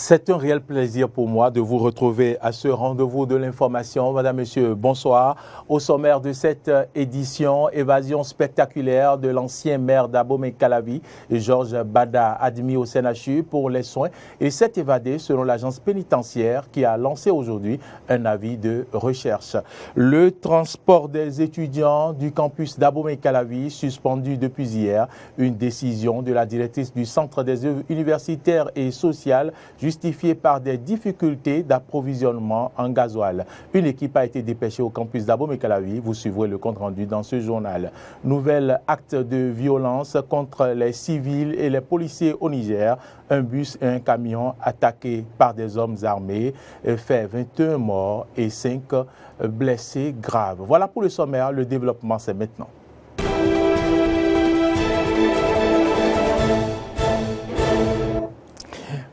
C'est un réel plaisir pour moi de vous retrouver à ce rendez-vous de l'information. Madame, Monsieur, bonsoir. Au sommaire de cette édition, évasion spectaculaire de l'ancien maire d'Abomey-Calavi, Georges Bada, admis au CNHU pour les soins. Et s'est évadé selon l'agence pénitentiaire qui a lancé aujourd'hui un avis de recherche. Le transport des étudiants du campus d'Abomey-Calavi suspendu depuis hier. Une décision de la directrice du Centre des œuvres universitaires et sociales justifiée par des difficultés d'approvisionnement en gasoil. Une équipe a été dépêchée au campus d'Abomey-Calavi. Vous suivrez le compte-rendu dans ce journal. Nouvel acte de violence contre les civils et les policiers au Niger. Un bus et un camion attaqués par des hommes armés fait 21 morts et 5 blessés graves. Voilà pour le sommaire. Le développement, c'est maintenant.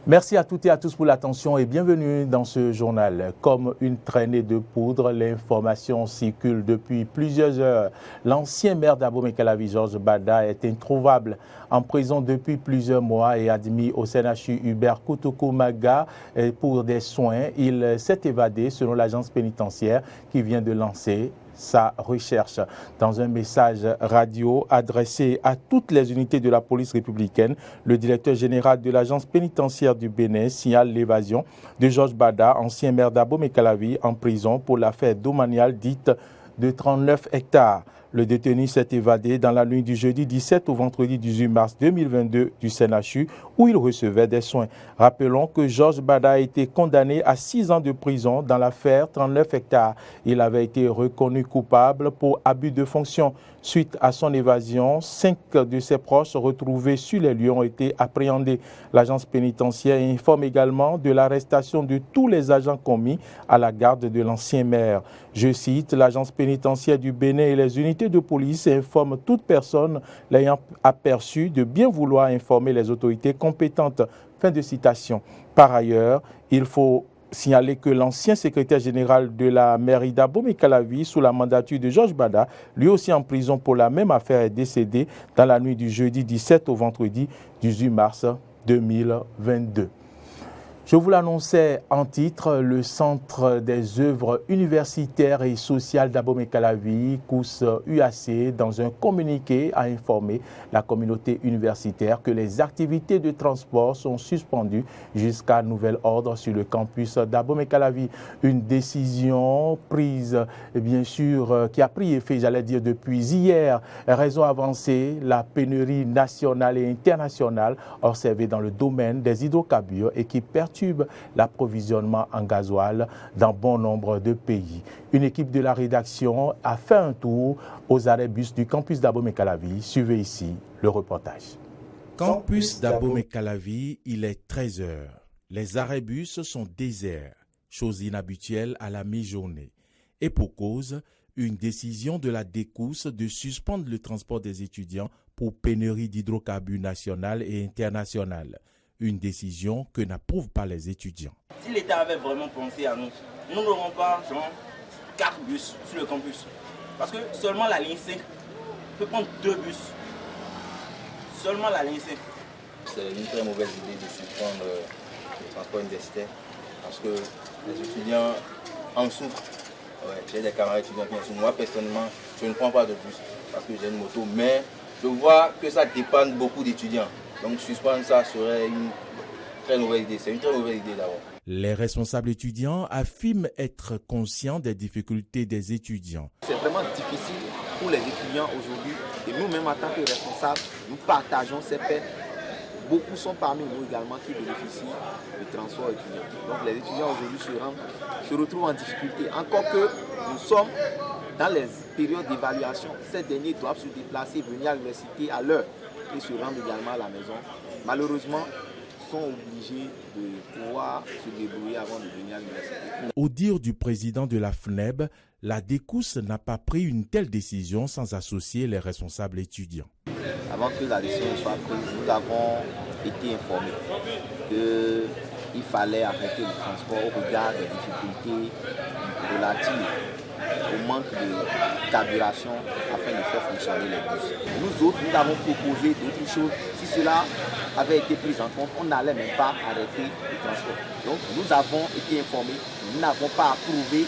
Merci à toutes et à tous pour l'attention et bienvenue dans ce journal. Comme une traînée de poudre, l'information circule depuis plusieurs heures. L'ancien maire d'Abomey-Calavi, Georges Bada, est introuvable en prison depuis plusieurs mois et admis au CNHU Hubert Koutoukou-Maga pour des soins. Il s'est évadé selon l'agence pénitentiaire qui vient de lancer sa recherche. Dans un message radio adressé à toutes les unités de la police républicaine, le directeur général de l'agence pénitentiaire du Bénin signale l'évasion de Georges Bada, ancien maire d'Abomey-Calavi, en prison pour l'affaire domaniale dite de 39 hectares. Le détenu s'est évadé dans la nuit du jeudi 17 au vendredi 18 mars 2022 du CNHU où il recevait des soins. Rappelons que Georges Bada a été condamné à 6 ans de prison dans l'affaire 39 hectares. Il avait été reconnu coupable pour abus de fonction. Suite à son évasion, 5 de ses proches retrouvés sur les lieux ont été appréhendés. L'agence pénitentiaire informe également de l'arrestation de tous les agents commis à la garde de l'ancien maire. Je cite, l'agence pénitentiaire du Bénin et les unités de police informent toute personne l'ayant aperçu de bien vouloir informer les autorités compétentes. Fin de citation. Par ailleurs, il faut signaler que l'ancien secrétaire général de la mairie d'Abomey-Calavi, sous la mandature de Georges Bada, lui aussi en prison pour la même affaire, est décédé dans la nuit du jeudi 17 au vendredi 18 mars 2022. Je vous l'annonçais en titre, le Centre des œuvres universitaires et sociales d'Abomey-Calavi, COUS-UAC, dans un communiqué a informé la communauté universitaire que les activités de transport sont suspendues jusqu'à nouvel ordre sur le campus d'Abomey-Calavi. Une décision prise, bien sûr, qui a pris effet, j'allais dire, depuis hier. Raison avancée, la pénurie nationale et internationale observée dans le domaine des hydrocarbures et qui perturbe l'approvisionnement en gasoil dans bon nombre de pays. Une équipe de la rédaction a fait un tour aux arrêts bus du campus d'Abomey-Calavi. Suivez ici le reportage. Campus d'Abomey-Calavi, il est 13 h. Les arrêts bus sont déserts, chose inhabituelle à la mi-journée. Et pour cause, une décision de la DECOUS de suspendre le transport des étudiants pour pénurie d'hydrocarbures nationales et internationales. Une décision que n'approuvent pas les étudiants. Si l'État avait vraiment pensé à nous, nous n'aurons pas genre 4 bus sur le campus. Parce que seulement la ligne 5 peut prendre 2 bus. Seulement la ligne 5. C'est une très mauvaise idée de suspendre le transport universitaire parce que les étudiants en souffrent. Ouais, j'ai des camarades étudiants qui en souffrent. Moi personnellement, je ne prends pas de bus parce que j'ai une moto, mais je vois que ça dépend beaucoup d'étudiants. Donc suspendre ça serait une très mauvaise idée. C'est une très mauvaise idée d'abord. Les responsables étudiants affirment être conscients des difficultés des étudiants. C'est vraiment difficile pour les étudiants aujourd'hui et nous-mêmes en tant que responsables, nous partageons ces peines. Beaucoup sont parmi nous également qui bénéficient du transport étudiant. Donc les étudiants aujourd'hui se retrouvent en difficulté. Encore que nous sommes dans les périodes d'évaluation, ces derniers doivent se déplacer, venir à l'université à l'heure et se rendre également à la maison. Malheureusement, ils sont obligés de pouvoir se débrouiller avant de venir à l'université. Au dire du président de la FNEB, la DECOUS n'a pas pris une telle décision sans associer les responsables étudiants. Avant que la décision soit prise, nous avons été informés qu'il fallait arrêter le transport au regard des difficultés relatives au manque de carburation afin de faire fonctionner les bus. Nous autres, nous avons proposé d'autres choses. Si cela avait été pris en compte, on n'allait même pas arrêter le transport. Donc nous avons été informés, nous n'avons pas approuvé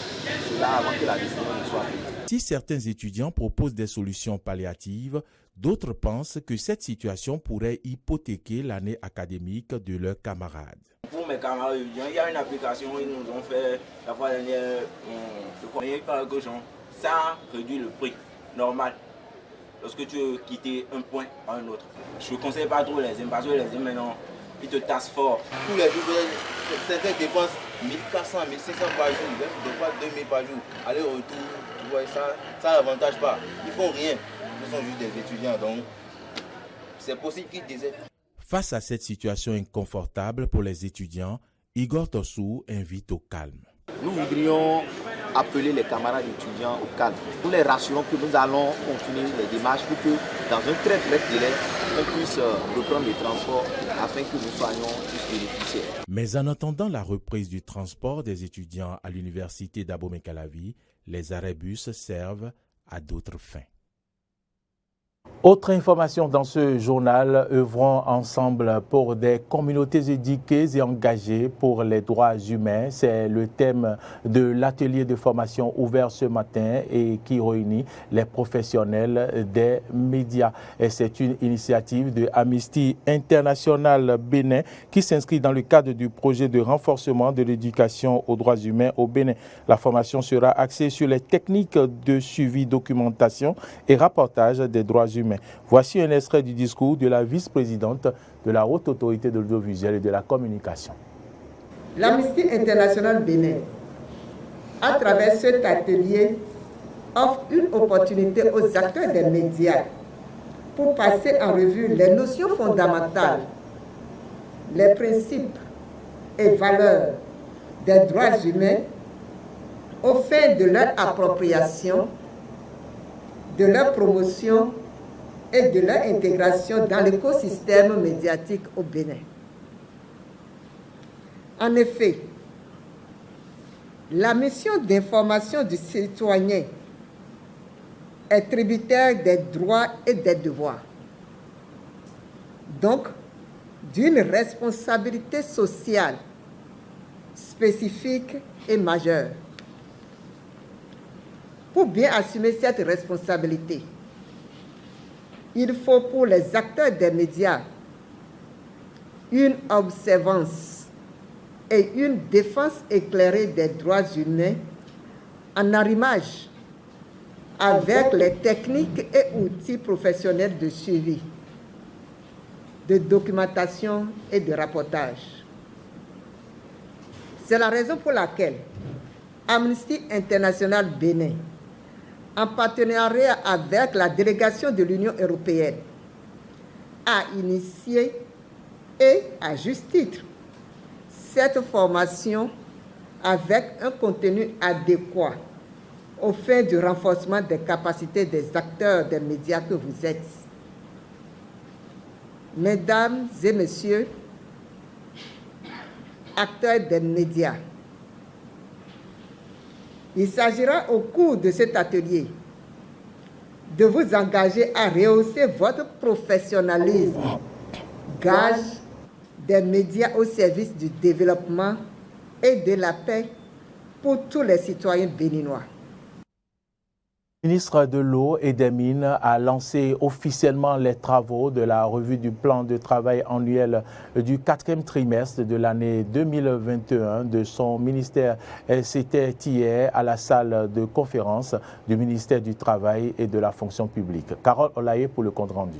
cela avant que la décision ne soit prise. Si certains étudiants proposent des solutions palliatives, d'autres pensent que cette situation pourrait hypothéquer l'année académique de leurs camarades. Pour mes camarades étudiants, il y a une application, ils nous ont fait la fois dernière, le premier par gauche, ça réduit le prix normal lorsque tu veux quitter un point à un autre. Je ne conseille pas trop les aimes parce que les aimes maintenant, ils te tassent fort. Pour les doubles, certains dépensent 1400, 1500 par jour, même des fois 2000 par jour. Aller-retour, ouais, ça n'avantage pas. Ils font rien. Ils sont juste des étudiants, donc c'est possible qu'ils désertent. Face à cette situation inconfortable pour les étudiants, Igor Tossou invite au calme. Nous voudrions appeler les camarades étudiants au calme. Nous les rassurons que nous allons continuer les démarches pour que dans un très bref délai, on puisse reprendre le transport afin que nous soyons tous bénéficiaires. Mais en attendant la reprise du transport des étudiants à l'université d'Abomey-Calavi, les arrêts bus servent à d'autres fins. Autre information dans ce journal, œuvrons ensemble pour des communautés éduquées et engagées pour les droits humains. C'est le thème de l'atelier de formation ouvert ce matin et qui réunit les professionnels des médias. Et c'est une initiative de Amnesty International Bénin qui s'inscrit dans le cadre du projet de renforcement de l'éducation aux droits humains au Bénin. La formation sera axée sur les techniques de suivi, documentation et rapportage des droits humains. Voici un extrait du discours de la vice-présidente de la Haute Autorité de l'audiovisuel et de la communication. L'Amnesty International Bénin, à travers cet atelier, offre une opportunité aux acteurs des médias pour passer en revue les notions fondamentales, les principes et valeurs des droits humains aux fins de leur appropriation, de leur promotion et de leur intégration dans l'écosystème médiatique au Bénin. En effet, la mission d'information du citoyen est tributaire des droits et des devoirs, donc d'une responsabilité sociale spécifique et majeure. Pour bien assumer cette responsabilité, il faut pour les acteurs des médias une observance et une défense éclairée des droits humains en arrimage avec les techniques et outils professionnels de suivi, de documentation et de rapportage. C'est la raison pour laquelle Amnesty International Bénin, en partenariat avec la délégation de l'Union européenne, a initié, et à juste titre, cette formation avec un contenu adéquat aux fins du renforcement des capacités des acteurs des médias que vous êtes. Mesdames et messieurs, acteurs des médias, il s'agira au cours de cet atelier de vous engager à rehausser votre professionnalisme, gage des médias au service du développement et de la paix pour tous les citoyens béninois. Le ministre de l'Eau et des Mines a lancé officiellement les travaux de la revue du plan de travail annuel du 4e trimestre de l'année 2021 de son ministère. C'était hier à la salle de conférence du ministère du Travail et de la fonction publique. Carole Olaye pour le compte-rendu.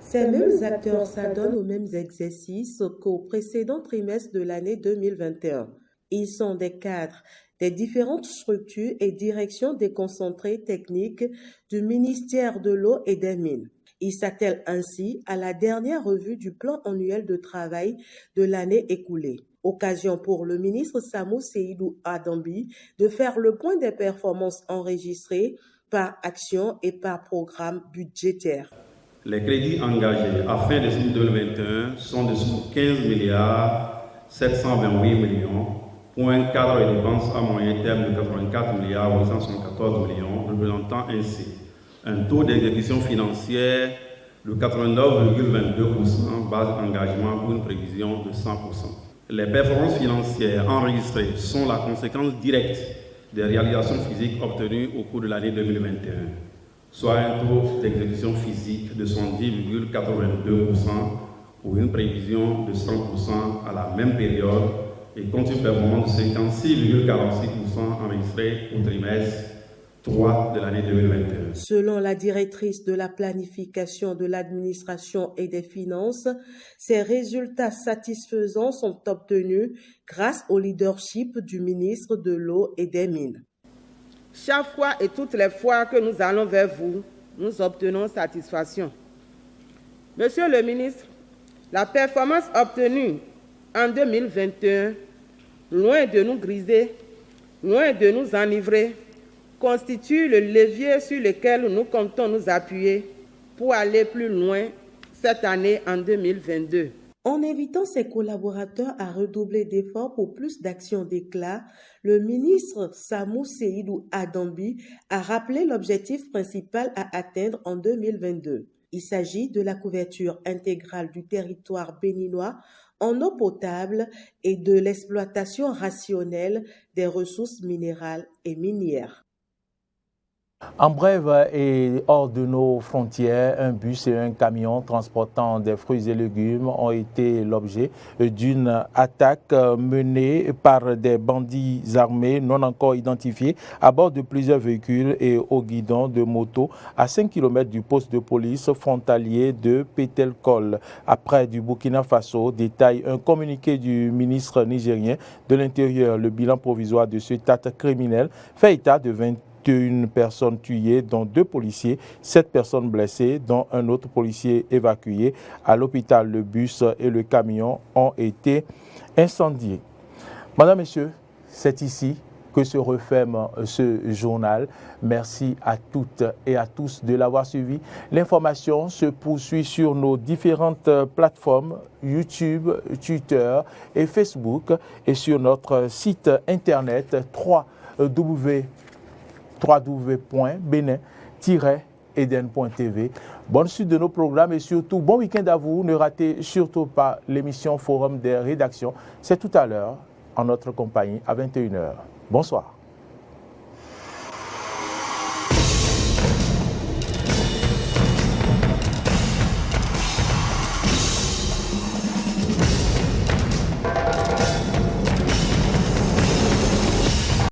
Ces mêmes acteurs s'adonnent aux mêmes exercices qu'au précédent trimestre de l'année 2021. Ils sont des cadres des différentes structures et directions déconcentrées techniques du ministère de l'Eau et des Mines. Ils s'attellent ainsi à la dernière revue du plan annuel de travail de l'année écoulée. Occasion pour le ministre Samou Seydou Adambi de faire le point des performances enregistrées par action et par programme budgétaire. Les crédits engagés à fin décembre 2021 sont de 15 milliards 728 millions pour un cadre de dépenses à moyen terme de 84 milliards 874 millions, représentant ainsi un taux d'exécution financière de 89,22%, base engagement pour une prévision de 100%. Les performances financières enregistrées sont la conséquence directe des réalisations physiques obtenues au cours de l'année 2021, soit un taux d'exécution physique de 110,82% pour une prévision de 100% à la même période et compte une performance de 56,46% enregistrée au trimestre 3 de l'année 2021. Selon la directrice de la planification de l'administration et des finances, ces résultats satisfaisants sont obtenus grâce au leadership du ministre de l'Eau et des Mines. Chaque fois et toutes les fois que nous allons vers vous, nous obtenons satisfaction. Monsieur le ministre, la performance obtenue en 2021, loin de nous griser, loin de nous enivrer, constitue le levier sur lequel nous comptons nous appuyer pour aller plus loin cette année en 2022. En invitant ses collaborateurs à redoubler d'efforts pour plus d'actions d'éclat, le ministre Samou Seydou Adambi a rappelé l'objectif principal à atteindre en 2022. Il s'agit de la couverture intégrale du territoire béninois en eau potable et de l'exploitation rationnelle des ressources minérales et minières. En bref, et hors de nos frontières, un bus et un camion transportant des fruits et légumes ont été l'objet d'une attaque menée par des bandits armés non encore identifiés à bord de plusieurs véhicules et au guidon de moto à 5 km du poste de police frontalier de Petelkol. Après du Burkina Faso, détaille un communiqué du ministre nigérien de l'Intérieur. Le bilan provisoire de cet acte criminel fait état de 21 personnes tuées, dont 2 policiers, 7 personnes blessées, dont un autre policier évacué. À l'hôpital, le bus et le camion ont été incendiés. Madame, Messieurs, c'est ici que se referme ce journal. Merci à toutes et à tous de l'avoir suivi. L'information se poursuit sur nos différentes plateformes YouTube, Twitter et Facebook et sur notre site internet www.benin-eden.tv. Bonne suite de nos programmes et surtout bon week-end à vous. Ne ratez surtout pas l'émission Forum des rédactions. C'est tout à l'heure en notre compagnie à 21h. Bonsoir.